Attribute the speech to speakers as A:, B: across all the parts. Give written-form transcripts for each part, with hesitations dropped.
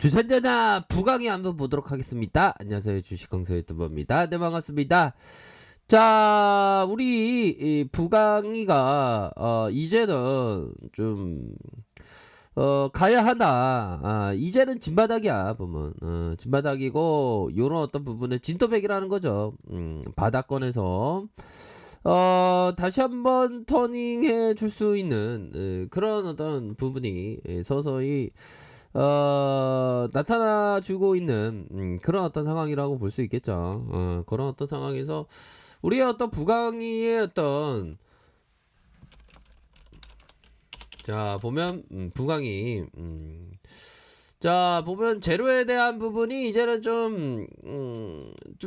A: 주선전화 부강의 한번 보도록 하겠습니다. 안녕하세요. 주식강사 유튜버입니다. 네, 반갑습니다. 자, 우리 이 부강이가 이제는 좀 가야 하나. 이제는 진바닥이야 보면. 진바닥이고 요런 어떤 부분에 진또백이라는 거죠. 바닥권에서 다시 한번 터닝해 줄 수 있는 그런 어떤 부분이 서서히 나타나 주고 있는 그런 어떤 상황이라고 볼 수 있겠죠. 그런 어떤 상황에서 우리의 어떤 부강이의 어떤 자 보면 부강이 자 보면 제로에 대한 부분이 이제는 좀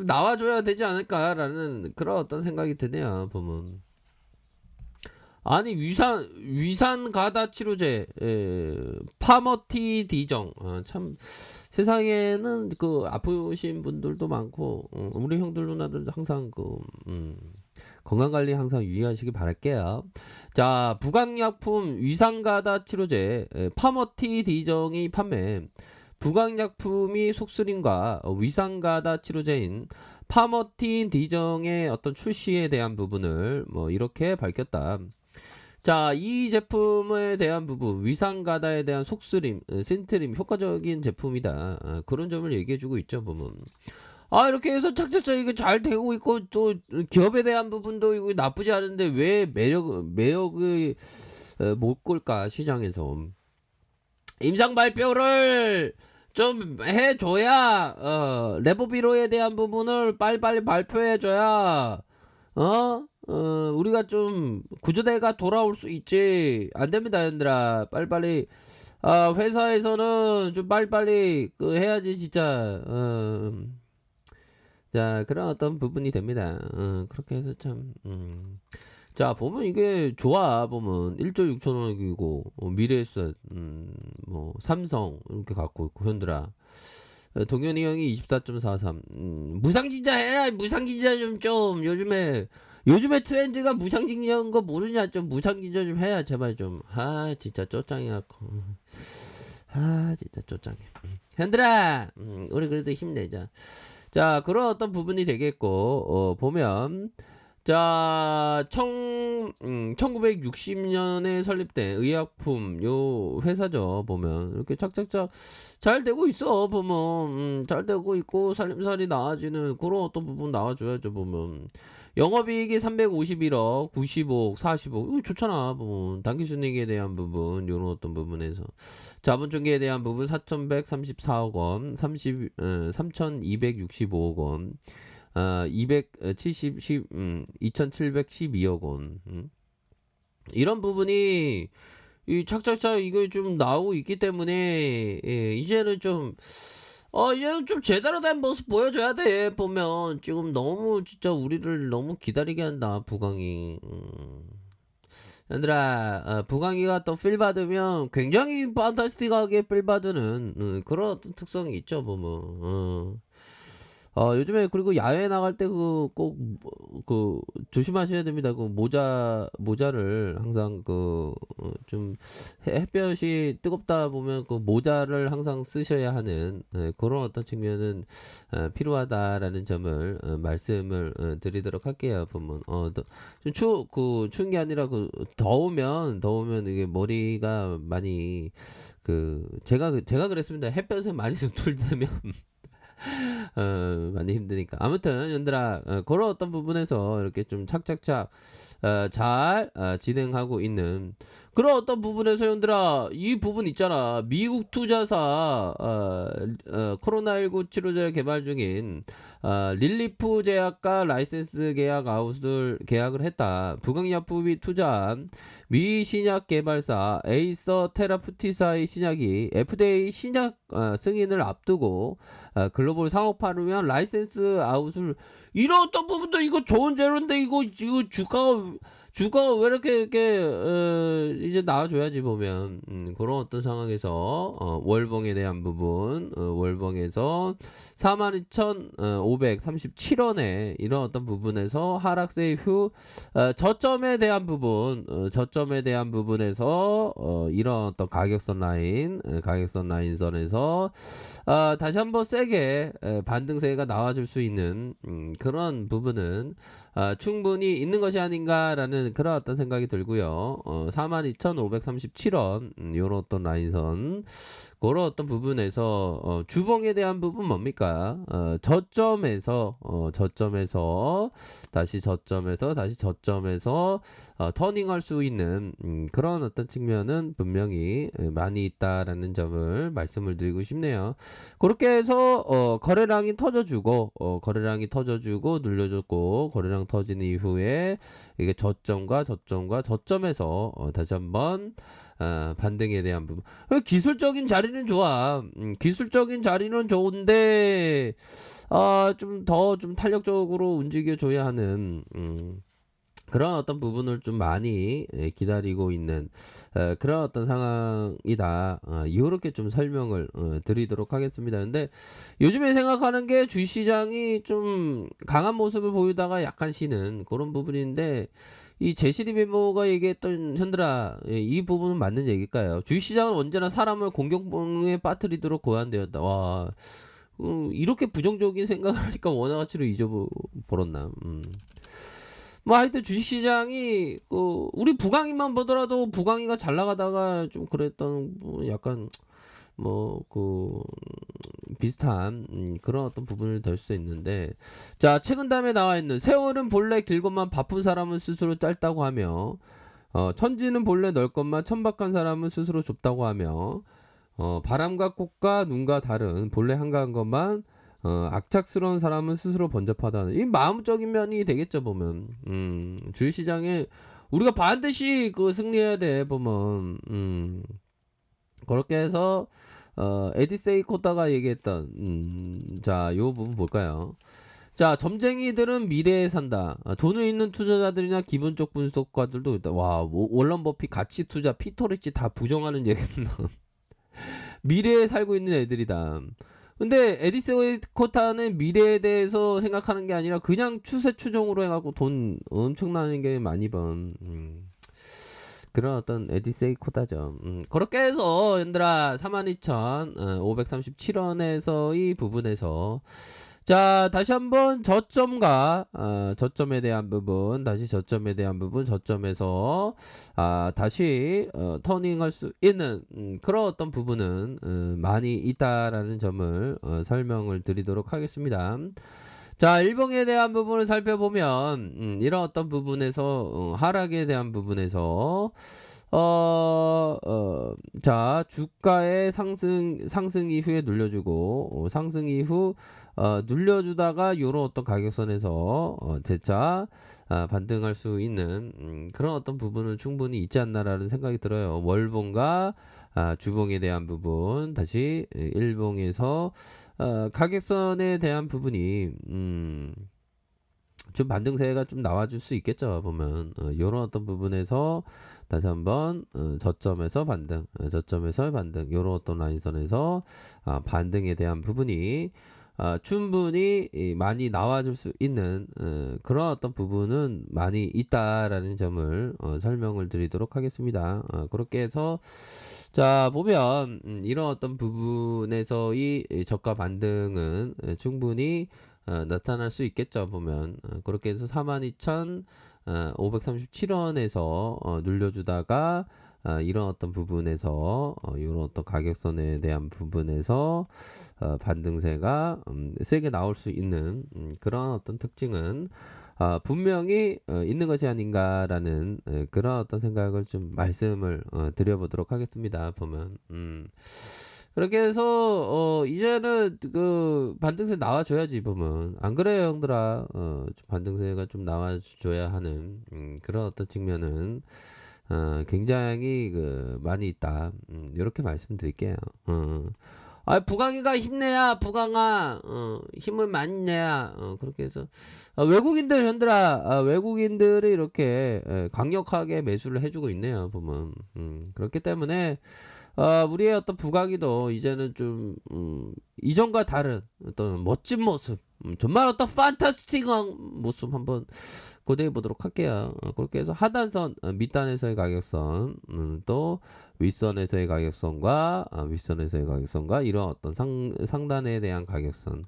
A: 나와줘야 되지 않을까라는 그런 어떤 생각이 드네요. 보면 아니 위산 가다 치료제 파머티 디정 참 세상에는 그 아프신 분들도 많고 우리 형들 누나들 항상 건강관리 항상 유의하시기 바랄게요. 자 부강약품 위산가다 치료제 파머티 디정이 판매 부강약품이 속쓰림과 위산가다 치료제인 파머틴 디정의 어떤 출시에 대한 부분을 뭐 이렇게 밝혔다. 자, 이 제품에 대한 부분, 위상가다에 대한 속쓰림, 센트림, 효과적인 제품이다. 그런 점을 얘기해주고 있죠, 보면. 이렇게 해서 착착착 이게 잘 되고 있고, 또 기업에 대한 부분도 이거 나쁘지 않은데 왜 매력을 못 끌까, 시장에서. 임상 발표를 좀 해줘야, 레보비로에 대한 부분을 빨리빨리 발표해줘야, 우리가 좀 구조대가 돌아올 수 있지. 안 됩니다, 얘들아. 빨리빨리. 회사에서는 좀 빨리빨리 해야지, 진짜. 자, 그런 어떤 부분이 됩니다. 그렇게 해서 참, 자, 보면 이게 좋아, 보면. 1조 6천억이고, 미래에셋, 뭐, 삼성, 이렇게 갖고 있고, 현드라. 동현이 형이 24.43. 무상진자 해라. 무상진자 좀 요즘에 트렌드가 무상진자인 거 모르냐. 좀 무상진자 좀 해야 제발 좀. 진짜 쪼짱이갖고. 진짜 쪼짱해. 현들아, 우리 그래도 힘내자. 자, 그런 어떤 부분이 되겠고, 보면, 자, 1960년에 설립된 의약품 요 회사죠. 보면 이렇게 착착착 잘 되고 있어. 보면 잘 되고 있고 살림살이 나아지는 그런 어떤 부분 나와줘야죠. 보면 영업이익이 351억, 95억, 45억 이거 좋잖아. 보면 당기순이익에 대한 부분 요런 어떤 부분에서 자본총계에 대한 부분 4,134억 원, 3,265억 원. 2,712억 원. 이런 부분이 이 착착착 이거 좀 나오고 있기 때문에 이제는 좀 제대로 된 모습 보여줘야 돼. 보면 지금 너무 진짜 우리를 너무 기다리게 한다 부강이. 얘들아 부강이가 또 필 받으면 굉장히 판타스틱하게 필 받는 그런 어떤 특성이 있죠. 보면 요즘에 그리고 야외 나갈 때 꼭 조심하셔야 됩니다. 모자를 항상 좀 햇볕이 뜨겁다 보면 모자를 항상 쓰셔야 하는 그런 어떤 측면은 필요하다라는 점을 말씀을 드리도록 할게요. 보면 좀 추운 게 아니라 더우면 이게 머리가 많이 제가 그랬습니다. 햇볕에 많이 노출되면 많이 힘드니까. 아무튼, 연들아, 그런 어떤 부분에서 이렇게 좀 착착착, 잘, 진행하고 있는, 그런 어떤 부분에서, 연들아, 이 부분 있잖아. 미국 투자사, 코로나19 치료제 개발 중인, 릴리프 제약과 라이센스 계약 아웃을 계약을 했다. 부강약품이 투자한 미 신약 개발사 에이서 테라푸티사의 신약이 FDA 신약 승인을 앞두고 글로벌 상업화를 위한 라이센스 아웃을 이런 어떤 부분도 이거 좋은 재료인데 이거 주가가 주가 왜 이렇게 이제 나와줘야지 보면 그런 어떤 상황에서 월봉에 대한 부분 월봉에서 42,537원에 이런 어떤 부분에서 하락세 이후 저점에 대한 부분 저점에 대한 부분에서 이런 어떤 가격선 라인 가격선 라인선에서 다시 한번 세게 반등세가 나와줄 수 있는 그런 부분은 충분히 있는 것이 아닌가라는 그런 어떤 생각이 들고요. 42,537원 요런 어떤 라인선 그런 어떤 부분에서 주봉에 대한 부분 뭡니까? 저점에서 다시 저점에서 터닝할 수 있는 그런 어떤 측면은 분명히 많이 있다라는 점을 말씀을 드리고 싶네요. 그렇게 해서 거래량이 터져주고 눌려줬고 거래량 터진 이후에 이게 저점에서 다시 한번 반등에 대한 부분. 기술적인 자리는 좋아. 기술적인 자리는 좋은데 좀 더 좀 탄력적으로 움직여줘야 하는 그런 어떤 부분을 좀 많이 기다리고 있는 그런 어떤 상황이다. 이렇게 좀 설명을 드리도록 하겠습니다. 근데 요즘에 생각하는 게 주시장이 좀 강한 모습을 보이다가 약간 쉬는 그런 부분인데 이 제시리 멤버가 얘기했던 현들아 이 부분은 맞는 얘기일까요? 주시장은 언제나 사람을 공격에 빠뜨리도록 고안되었다. 와 이렇게 부정적인 생각을 하니까 원화 가치로 잊어버렸나. 뭐 하여튼 주식시장이 우리 부강이만 보더라도 부강이가 잘 나가다가 좀 그랬던 약간 비슷한 그런 어떤 부분을 될 수 있는데 자 최근 다음에 나와 있는 세월은 본래 길고만 바쁜 사람은 스스로 짧다고 하며 천지는 본래 넓건만 천박한 사람은 스스로 좁다고 하며 바람과 꽃과 눈과 달은 본래 한가한 것만 악착스러운 사람은 스스로 번잡하다는 이 마음적인 면이 되겠죠 보면 주식시장에 우리가 반드시 승리해야 돼 보면 그렇게 해서 에디세이 코타가 얘기했던 자 요 부분 볼까요? 자 점쟁이들은 미래에 산다. 돈을 있는 투자자들이나 기본적 분석가들도 있다. 와 월런 버핏 가치 투자 피터리치 다 부정하는 얘기입니다. 미래에 살고 있는 애들이다. 근데 에디스 코타는 미래에 대해서 생각하는 게 아니라 그냥 추세 추종으로 해갖고 돈 엄청나는 게 많이 번 그런 어떤 에디세이 코타죠. 그렇게 해서 얘들아 42,537원에서 이 부분에서 자 다시 한번 저점에 대한 부분 저점에서 다시 터닝할 수 있는 그런 어떤 부분은 많이 있다라는 점을 설명을 드리도록 하겠습니다. 자 일봉에 대한 부분을 살펴보면 이런 어떤 부분에서 하락에 대한 부분에서 자 주가의 상승 이후에 눌려주고 상승 이후 눌려주다가 요런 어떤 가격선에서 재차 반등할 수 있는 그런 어떤 부분은 충분히 있지 않나라는 생각이 들어요. 월봉과 주봉에 대한 부분 다시 일봉에서 가격선에 대한 부분이 좀 반등세가 좀 나와줄 수 있겠죠 보면 요런 어떤 부분에서 다시 한번 저점에서 반등 요런 어떤 라인선에서 반등에 대한 부분이 충분히 많이 나와줄 수 있는 그런 어떤 부분은 많이 있다라는 점을 설명을 드리도록 하겠습니다. 그렇게 해서 자 보면 이런 어떤 부분에서의 저가 반등은 충분히 나타날 수 있겠죠 보면 그렇게 해서 42,537원에서 눌려주다가 이런 어떤 부분에서 이런 어떤 가격선에 대한 부분에서 반등세가 세게 나올 수 있는 그런 어떤 특징은 분명히 있는 것이 아닌가라는 그런 어떤 생각을 좀 말씀을 드려보도록 하겠습니다 보면 그렇게 해서 이제는 반등세 나와줘야지 보면 안 그래요 형들아 좀 반등세가 좀 나와줘야 하는 그런 어떤 측면은 굉장히 많이 있다 이렇게 말씀드릴게요. 부강이가 힘내야, 부강아, 힘을 많이 내야, 그렇게 해서, 외국인들, 현들아, 외국인들이 이렇게, 강력하게 매수를 해주고 있네요, 보면. 그렇기 때문에, 우리의 어떤 부강이도 이제는 좀, 이전과 다른 어떤 멋진 모습, 정말 어떤 판타스틱한 모습 한번 고대해 보도록 할게요. 그렇게 해서 하단선, 밑단에서의 가격선, 또 윗선에서의 가격선과 윗선에서의 가격선과 이런 어떤 상단에 대한 가격선,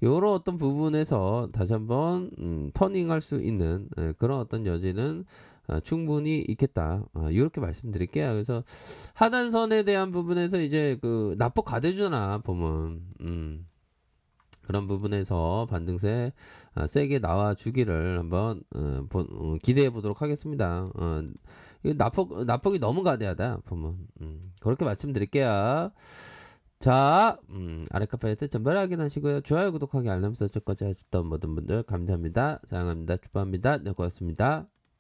A: 이런 어떤 부분에서 다시 한번 터닝할 수 있는 그런 어떤 여지는 충분히 있겠다. 이렇게 말씀드릴게요. 그래서 하단선에 대한 부분에서 이제 그 납폭 가대주나 보면 그런 부분에서 반등세 세게 나와 주기를 한번 기대해 보도록 하겠습니다. 이 납폭이 너무 가대하다 보면 그렇게 말씀드릴게요. 자, 아래 카페에서 전달 확인하시고요. 좋아요, 구독하기, 알람 설정까지 하셨던 모든 분들 감사합니다. 사랑합니다. 축복합니다. 네, 고맙습니다.